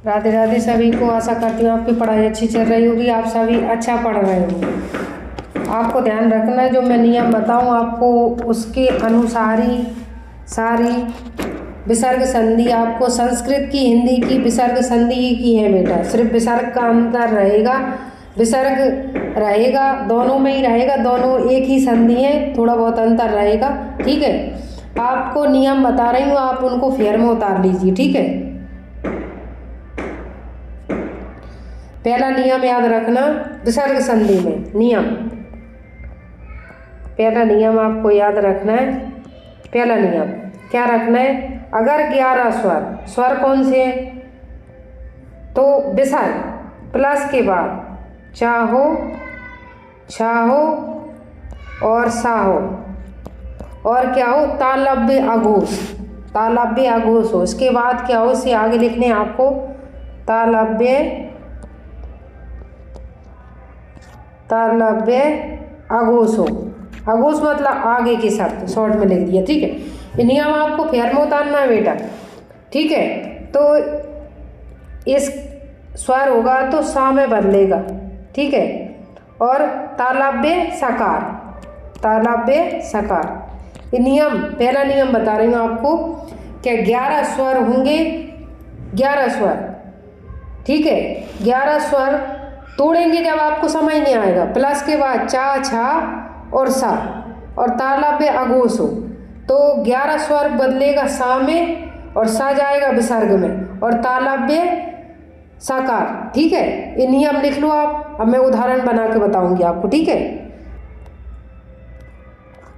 राधे राधे सभी को। आशा करती हूँ आपकी पढ़ाई अच्छी चल रही होगी, आप सभी अच्छा पढ़ रहे हो। आपको ध्यान रखना है, जो मैं नियम बताऊँ आपको उसके अनुसार ही सारी विसर्ग संधि, आपको संस्कृत की हिंदी की विसर्ग संधि ही की है बेटा। सिर्फ विसर्ग का अंतर रहेगा, विसर्ग रहेगा दोनों में ही रहेगा, दोनों एक ही संधि है, थोड़ा बहुत अंतर रहेगा। ठीक है, आपको नियम बता रही हूँ, आप उनको फेयर में उतार लीजिए। ठीक है, पहला नियम याद रखना विसर्ग संधि में नियम, पहला नियम आपको याद रखना है। पहला नियम क्या रखना है, अगर 11 स्वर कौन से हैं, तो विसर्ग प्लस के बाद चाहो, छाहो और साहो और क्या हो, तालव्य अघोष, तालव्य अघोष हो। इसके बाद क्या हो, इसे आगे लिखने हैं आपको, तालव्य अघोष हो। अघोष मतलब आगे के शब्द, शॉर्ट में लिख दिया। ठीक है, ये नियम आपको फेयर में उतारना है बेटा। ठीक है, तो इस स्वर होगा तो सा में बदलेगा। ठीक है, और तालव्य सकार, तालव्य सकार। ये नियम, पहला नियम बता रही हूँ आपको, क्या 11 स्वर होंगे, 11 स्वर। ठीक है, 11 स्वर तोड़ेंगे जब आपको समझ नहीं आएगा। प्लस के बाद चा, छा और सा और तालव्य अघोष हो, तो 11 स्वर बदलेगा सा में और सा जाएगा विसर्ग में और तालव्य साकार। ठीक है, ये नियम लिख लो आप। अब मैं उदाहरण बना के बताऊंगी आपको। ठीक है,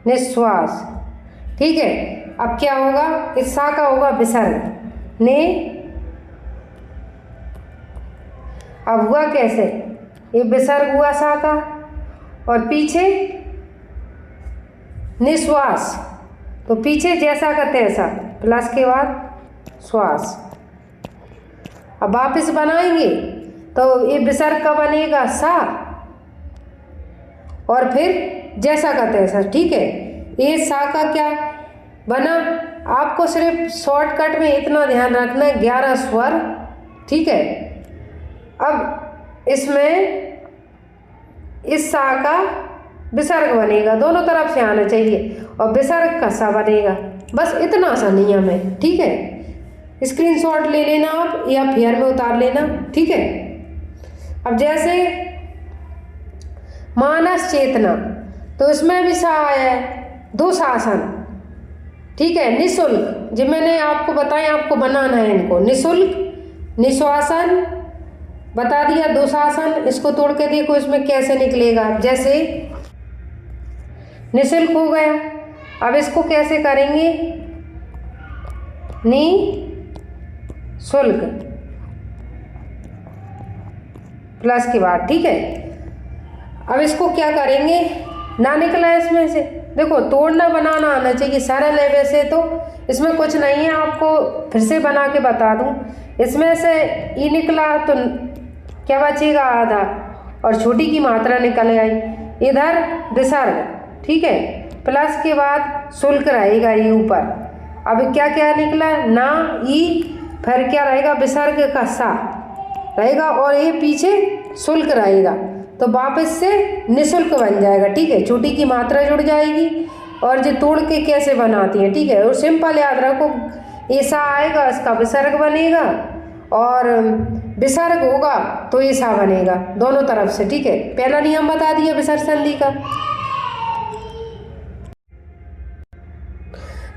निश्वास। ठीक है, अब क्या होगा, इस सा का होगा विसर्ग ने। अब हुआ कैसे, ये विसर्ग हुआ सा का और पीछे निश्वास, तो पीछे जैसा का तैसा, प्लस के बाद श्वास। अब वापस बनाएंगे तो ये विसर्ग का बनेगा सा और फिर जैसा का तैसा। ठीक है, ये सा का क्या बना, आपको सिर्फ शॉर्टकट में इतना ध्यान रखना है, 11 स्वर। ठीक है, अब इसमें इस सा का विसर्ग बनेगा, दोनों तरफ से आना चाहिए, और विसर्ग का सा बनेगा। बस इतना सा नियम है। ठीक है, स्क्रीनशॉट ले लेना आप या फेयर में उतार लेना। ठीक है, अब जैसे मानस चेतना, तो इसमें भी सा आया है, दो शासन। ठीक है, निःशुल्क, जो मैंने आपको बताया, आपको बनाना है इनको, निःशुल्क, निश्वासन बता दिया, दुशासन। इसको तोड़ के देखो इसमें कैसे निकलेगा। जैसे निःशुल्क हो गया, अब इसको कैसे करेंगे, नि शुल्क प्लस के बाद। ठीक है, अब इसको क्या करेंगे, ना निकला इसमें से, देखो तोड़ना बनाना आना चाहिए, सरल है वैसे तो, इसमें कुछ नहीं है, आपको फिर से बना के बता दूं। इसमें से ई निकला तो क्या बचेगा, आधा, और छोटी की मात्रा निकल आई, इधर विसर्ग। ठीक है, प्लस के बाद शुल्क रहेगा ये ऊपर। अब क्या क्या निकला, ना, ई, फिर क्या रहेगा, विसर्ग का सा रहेगा और ये पीछे शुल्क रहेगा, तो वापस से निःशुल्क बन जाएगा। ठीक है, छोटी की मात्रा जुड़ जाएगी। और जो तोड़ के कैसे बनाती है, ठीक है, और सिंपल याद रखो, ऐसा आएगा, इसका विसर्ग बनेगा, और विसर्ग होगा तो ऐसा बनेगा दोनों तरफ से। ठीक है, पहला नियम बता दिया विसर्ग संधि का।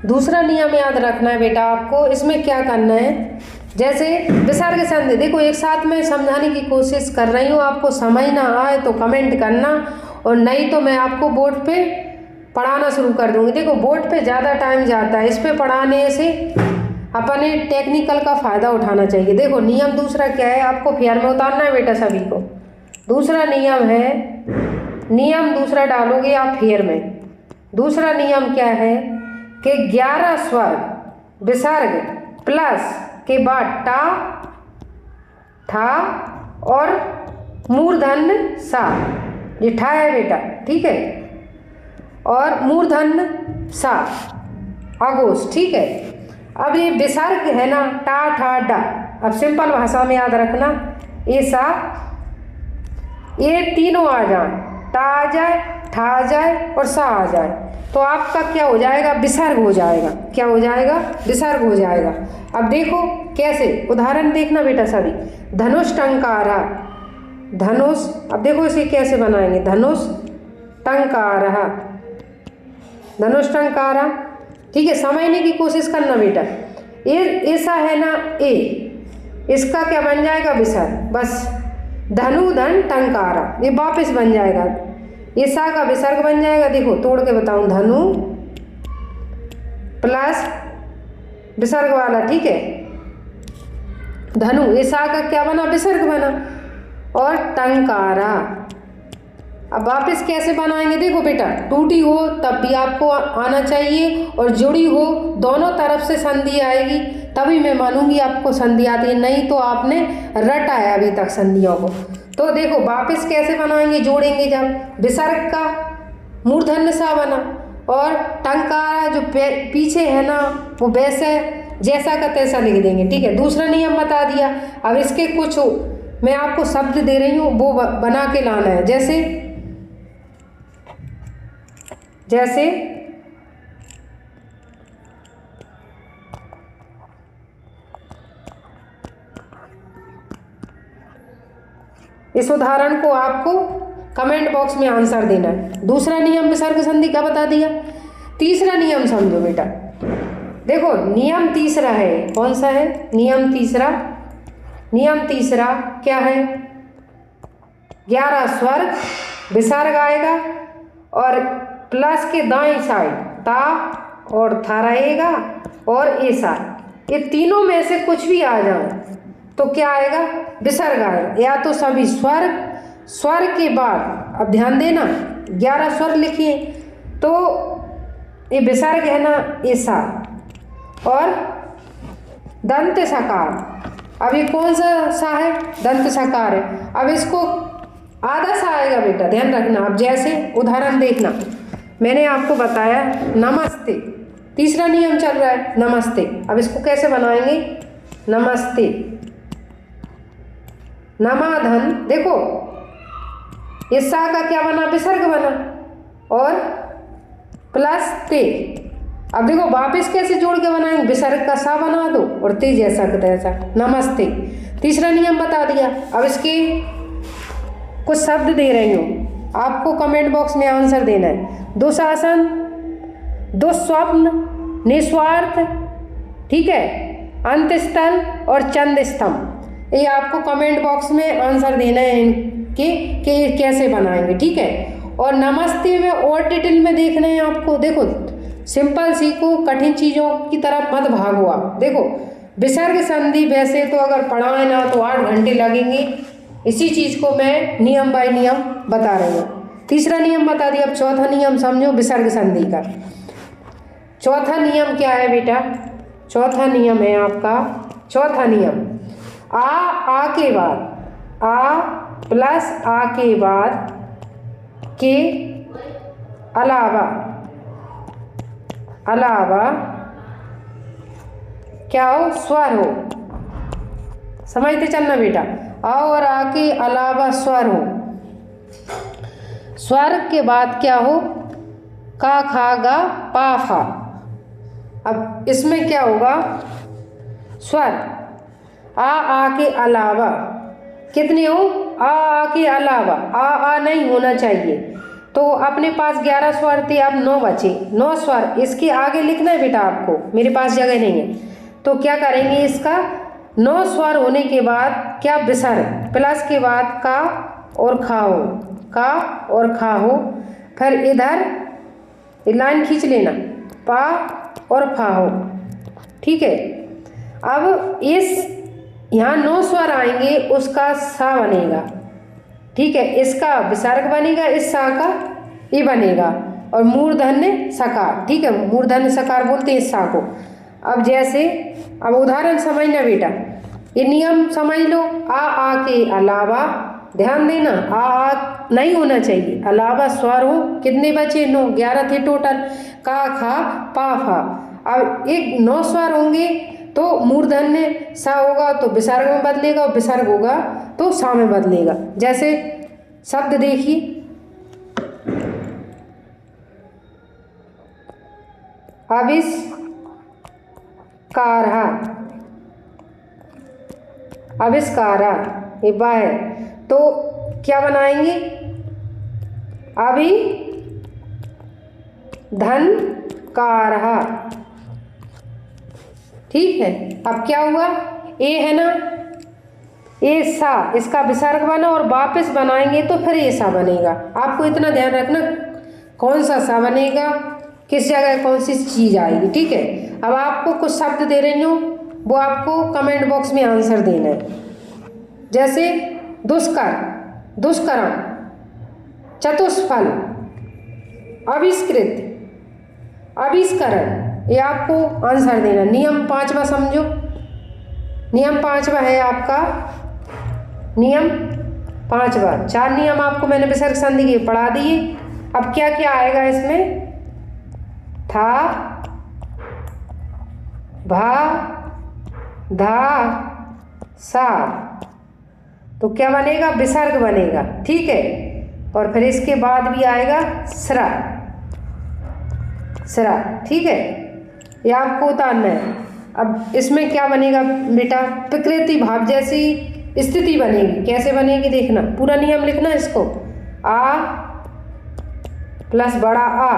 दूसरा नियम याद रखना है बेटा आपको, इसमें क्या करना है, जैसे विसर्ग संधि, देखो एक साथ में समझाने की कोशिश कर रही हूँ, आपको समझ ना आए तो कमेंट करना, और नहीं तो मैं आपको बोर्ड पे पढ़ाना शुरू कर दूँगी। देखो बोर्ड पे ज़्यादा टाइम जाता है, इस पे पढ़ाने से अपने टेक्निकल का फ़ायदा उठाना चाहिए। देखो नियम दूसरा क्या है, आपको फेयर में उतारना है बेटा सभी को। दूसरा नियम है, नियम दूसरा डालोगे आप फेयर में। दूसरा नियम क्या है कि 11 स्वर विसर्ग प्लस के बाद टा, ठा और मूर्धन्य सा, ये ठा है बेटा। ठीक है, और मूर्धन्य सा अघोष। ठीक है, अब ये विसर्ग है ना, टा, ठा, डा, अब सिंपल भाषा में याद रखना, ऐसा ये तीनों आ जाए, टा आ जाए, ठा आ जाए और सा आ जाए, तो आपका क्या हो जाएगा, विसर्ग हो जाएगा। क्या हो जाएगा, विसर्ग हो जाएगा। अब देखो कैसे, उदाहरण देखना बेटा सभी। धनुष टंकारा, धनुष, अब देखो इसे कैसे बनाएंगे, धनुष टंकारा, धनुष टंकारा। ठीक है, समझने की कोशिश करना बेटा। ये ऐसा है ना, ए, इसका क्या बन जाएगा, विसर्ग। बस धनु धन टंकारा, ये वापस बन जाएगा, ये सा का विसर्ग बन जाएगा। देखो तोड़ के बताऊं, धनु प्लस विसर्ग वाला, ठीक है, धनु, ये सा का क्या बना, विसर्ग बना, और टंकारा। अब वापस कैसे बनाएंगे, देखो बेटा, टूटी हो तब भी आपको आना चाहिए और जुड़ी हो, दोनों तरफ से संधि आएगी तभी मैं मानूंगी आपको संधि आती है, नहीं तो आपने रटा है अभी तक संधियों को। तो देखो वापस कैसे बनाएंगे, जोड़ेंगे जब, विसर्ग का मूर्धन्य सा बना और टंकारा जो पीछे है ना, वो वैसे जैसा का तैसा लिख देंगे। ठीक है, दूसरा नियम बता दिया। अब इसके कुछ मैं आपको शब्द दे रही हूँ, वो बना के लाना है। जैसे जैसे इस उदाहरण को आपको कमेंट बॉक्स में आंसर देना है। दूसरा नियम विसर्ग संधि का बता दिया। तीसरा नियम समझो बेटा, देखो नियम तीसरा है, कौन सा है, नियम तीसरा। नियम तीसरा क्या है, 11 स्वर विसर्ग आएगा और प्लस के दाएं साइड ता और था रहेगा और ऐसा, ये तीनों में से कुछ भी आ जाए तो क्या आएगा, विसर्ग आएगा। या तो सभी स्वर, स्वर के बाद, अब ध्यान देना 11 स्वर लिखिए तो ये विसर्ग है ना, ऐसा, और दंत सकार। अब ये कौन सा है, दंत सकार है। अब इसको आधा सा आएगा बेटा, ध्यान रखना। अब जैसे उदाहरण देखना, मैंने आपको बताया नमस्ते, तीसरा नियम चल रहा है नमस्ते। अब इसको कैसे बनाएंगे, नमस्ते, नमाधन, देखो इस सा का क्या बना, विसर्ग बना और प्लस ते। अब देखो वापस कैसे जोड़ के बनाएंगे, विसर्ग का सा बना दो और ते जैसा का तैसा, नमस्ते। तीसरा नियम बता दिया। अब इसके कुछ शब्द दे रही हूँ, आपको कमेंट बॉक्स में आंसर देना है। दुशासन, दुस्वप्न, निस्वार्थ, ठीक है, अंतस्थल और चंदस्तंभ। ये आपको कमेंट बॉक्स में आंसर देना है इनके कि कैसे बनाएंगे। ठीक है, और नमस्ते में और डिटेल में देखना है आपको। देखो सिंपल सीखो, कठिन चीज़ों की तरफ मत भागो आप। देखो विसर्ग संधि वैसे तो अगर पढ़ाए ना तो 8 घंटे लगेंगे, इसी चीज़ को मैं नियम बाय नियम बता रही हूँ। तीसरा नियम बता दिया। अब चौथा नियम समझो विसर्ग संधि का। चौथा नियम क्या है बेटा, चौथा नियम है आपका, चौथा नियम आ के बाद, आ प्लस आ के बाद के अलावा, अलावा क्या हो, स्वर हो। समझते चलना बेटा, आ और आ के अलावा स्वर हो। स्वर के बाद क्या हो, का खा गा पा फा। अब इसमें क्या होगा, स्वर आ के अलावा कितने हो, आ के अलावा, आ नहीं होना चाहिए। तो अपने पास 11 स्वर थे, अब 9 बचे, 9 स्वर इसके आगे लिखना है बेटा आपको, मेरे पास जगह नहीं है। तो क्या करेंगे, इसका 9 स्वर होने के बाद क्या, विसर्ग, प्लस के बाद का और खा हो, का और खा हो। फिर इधर लाइन खींच लेना, पा और फा हो। ठीक है, अब इस यहाँ 9 स्वर आएंगे, उसका सा बनेगा। ठीक है, इसका विसर्ग बनेगा, इस सा का ये बनेगा और मूर्धन्य सकार। ठीक है, मूर्धन्य सकार बोलते हैं इस सा को। अब जैसे, अब उदाहरण समझना बेटा, ये नियम समझ लो। आ के अलावा, ध्यान देना, आ नहीं होना चाहिए, अलावा स्वर हो। कितने बचे, 9, 11 थे टोटल। का खा पा फा। अब एक 9 स्वर होंगे तो मूर्धन्य सा होगा तो विसर्ग में बदलेगा, और विसर्ग होगा तो सा में बदलेगा। जैसे शब्द देखिए, आविष्कारः, आविष्कारा, ये बा है, तो क्या बनाएंगे, अभिधनकारः। ठीक है, अब क्या हुआ, ए है ना, ए सा, इसका विसर्ग बना और वापस बनाएंगे तो फिर ए सा बनेगा। आपको इतना ध्यान रखना कौन सा सा बनेगा, किस जगह कौन सी चीज़ आएगी। ठीक है, अब आपको कुछ शब्द दे रही हूँ, वो आपको कमेंट बॉक्स में आंसर देना है। जैसे दुष्कर, दुष्कर्म, चतुष्फल, आविष्कृत, आविष्करण, ये आपको आंसर देना। नियम 5वां समझो, नियम 5वां है आपका, नियम 5वां। 4 नियम आपको मैंने विसर्ग संधि के पढ़ा दिए। अब क्या क्या आएगा इसमें, था, भा, धा, सा, तो क्या बनेगा, विसर्ग बनेगा। ठीक है, और फिर इसके बाद भी आएगा स्रा, स्रा। ठीक है, ये आपको उतारना है। अब इसमें क्या बनेगा बेटा, प्रकृति भाव जैसी स्थिति बनेगी। कैसे बनेगी देखना, पूरा नियम लिखना इसको। आ प्लस बड़ा आ,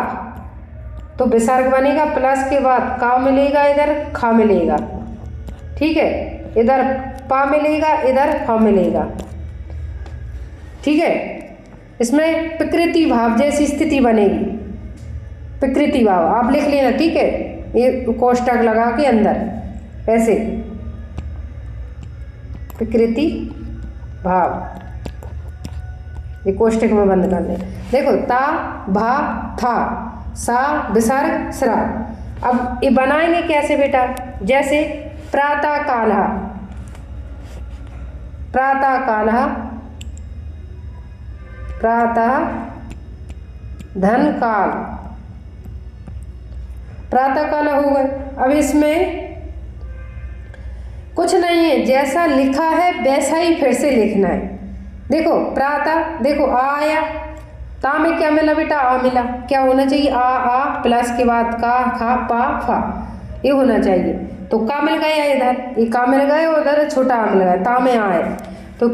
तो विसर्ग बनेगा, प्लस के बाद का मिलेगा, इधर खा मिलेगा। ठीक है, इधर पा मिलेगा, इधर फा मिलेगा। ठीक है, इसमें प्रकृति भाव जैसी स्थिति बनेगी, प्रकृति भाव आप लिख लेना। ठीक है, ये कोष्टक लगा के अंदर ऐसे, प्रकृति भाव, ये कोष्टक में बंद कर लें। देखो, ता, भा, था, सा, विसर्ग, स्रा। अब ये बनाएंगे कैसे बेटा, जैसे प्रातः कालः, प्रातः कालः, प्रातः धन काल, प्रातः काल हो गए। अब इसमें कुछ नहीं है, जैसा लिखा है वैसा ही फिर से लिखना है। देखो प्रातः, देखो आ आया, ता में क्या मिला बेटा, आ मिला। क्या होना चाहिए, आ प्लस के बाद का, खा, पा, फा, ये होना चाहिए। तो का मिल गया इधर, ये का मिल गया, उधर छोटा आ मिल गया, ता में आए, तो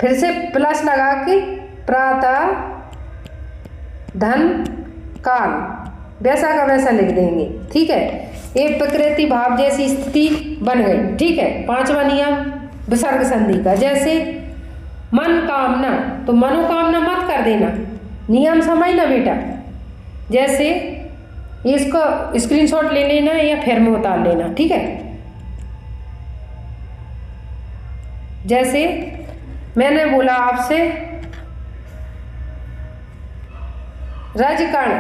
फिर से प्लस लगा के प्रातः धन काल, वैसा का वैसा लिख देंगे। ठीक है, ये प्रकृति भाव जैसी स्थिति बन गई। ठीक है, 5वां नियम विसर्ग संधि का। जैसे मन कामना, तो मनोकामना मत कर देना, नियम समझना बेटा। जैसे इसको स्क्रीनशॉट ले लेना या फिर में उतार लेना। ठीक है, जैसे मैंने बोला आपसे रजकण,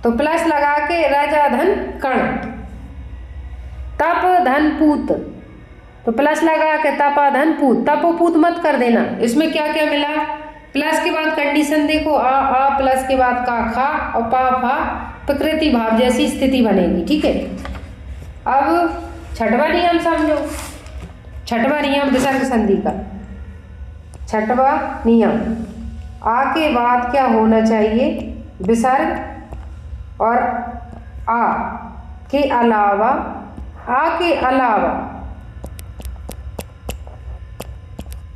तो प्लस लगा के राजा धन कण, तप धन पूत, तो प्लस लगा के तपा धन पूत, तपोपूत मत कर देना। इसमें क्या क्या मिला, प्लस के बाद कंडीशन देखो, आ प्लस के बाद का, खा और पा, फा, प्रकृति भाव जैसी स्थिति बनेगी। ठीक है, अब 6वां नियम समझो, 6वां नियम विसर्ग संधि का। 6वां नियम, आ के बाद क्या होना चाहिए, विसर्ग, और आ के अलावा, आ के अलावा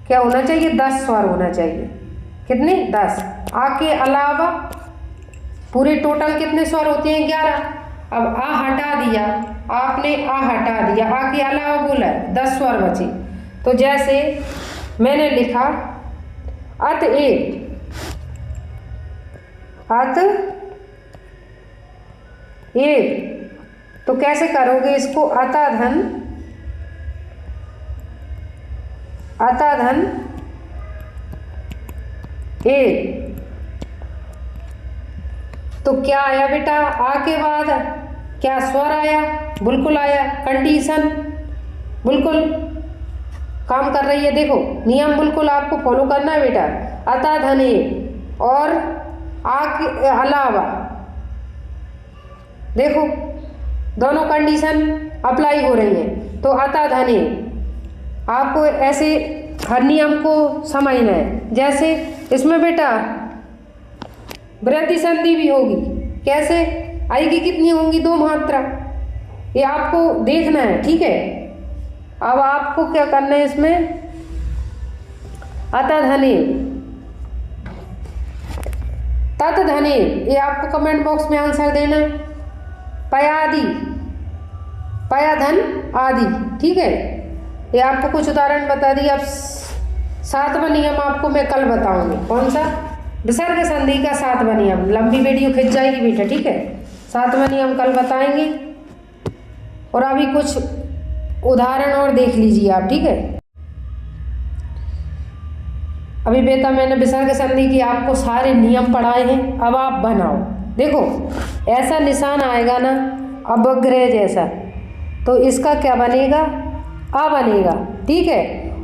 क्या होना चाहिए, 10 स्वर होना चाहिए। कितने, 10। आ के अलावा पूरे टोटल कितने स्वर होते हैं, 11। अब आ हटा दिया आपने, आ हटा दिया, आ के अलावा बोला, 10 स्वर बचे। तो जैसे मैंने लिखा अतएव, अतएव, तो कैसे करोगे इसको, अतः धन, अतः धन ए, तो क्या आया बेटा, आ के बाद क्या स्वर आया, बिल्कुल आया, कंडीशन बिल्कुल काम कर रही है। देखो नियम बिल्कुल आपको फॉलो करना है बेटा। अतः धन ए और आ के अलावा, देखो दोनों कंडीशन अप्लाई हो रही हैं। तो अतः धने आपको ऐसे हर नियम को समझना है। जैसे इसमें बेटा वृद्धि संधि भी होगी, कैसे आएगी, कितनी होंगी, 2 मात्रा, ये आपको देखना है, ठीक है। अब आपको क्या करना है इसमें, अतः धने तत् धने, ये आपको कमेंट बॉक्स में आंसर देना है। पयादि, पयाधन आदि, ठीक है। ये आपको कुछ उदाहरण बता दिए। अब 7वां नियम आपको मैं कल बताऊंगी। कौन सा, विसर्ग संधि का 7वां नियम। लंबी वीडियो खिंच जाएगी बेटा, ठीक है। 7वां नियम कल बताएंगे। और अभी कुछ उदाहरण और देख लीजिए आप, ठीक है। अभी बेटा मैंने विसर्ग संधि की आपको सारे नियम पढ़ाए हैं, अब आप बनाओ। देखो ऐसा निशान आएगा ना अवग्रह जैसा, तो इसका क्या बनेगा, आ बनेगा, ठीक है।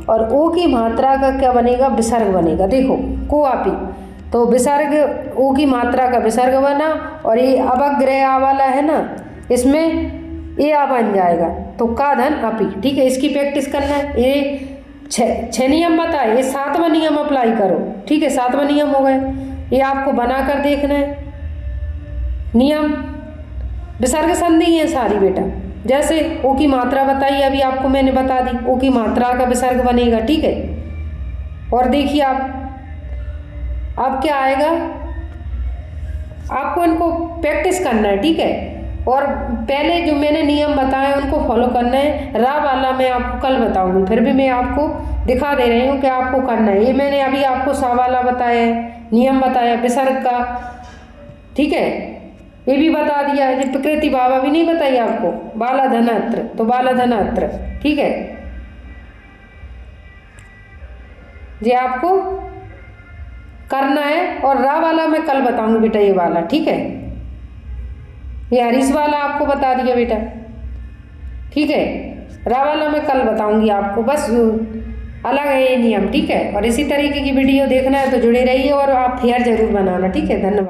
और ओ की मात्रा का क्या बनेगा, विसर्ग बनेगा। देखो कोआपी, तो विसर्ग ओ की मात्रा का विसर्ग बना, और ये अवग्रह आ वाला है ना, इसमें ये आ बन जाएगा, तो का धन अपी, ठीक है। इसकी प्रैक्टिस करना है। ये 6 नियम बताए, ये 7वां नियम अप्लाई करो, ठीक है। 7वां नियम हो गए, ये आपको बना कर देखना है। नियम विसर्ग संधि है सारी बेटा। जैसे ओ की मात्रा बताई, अभी आपको मैंने बता दी, ओ की मात्रा का विसर्ग बनेगा, ठीक है। और देखिए आप, अब क्या आएगा, आपको इनको प्रैक्टिस करना है, ठीक है। और पहले जो मैंने नियम बताए उनको फॉलो करना है। रा वाला मैं आपको कल बताऊंगी, फिर भी मैं आपको दिखा दे रही हूँ कि आपको करना है। ये मैंने अभी आपको सा वाला बताया है, नियम बताया विसर्ग का, ठीक है। ये भी बता दिया है, जो प्रकृति भाव अभी नहीं बताई आपको, बाला धनात्र, तो बाला धनात्र, ठीक है। ये आपको करना है। और रा वाला मैं कल बताऊंगी बेटा, ये वाला, ठीक है। ये हरीश वाला आपको बता दिया बेटा, ठीक है। रा वाला मैं कल बताऊंगी आपको, बस अलग है ये नियम, ठीक है। और इसी तरीके की वीडियो देखना है तो जुड़े रहिए, और आप फेयर जरूर बनाना, ठीक है। धन्यवाद।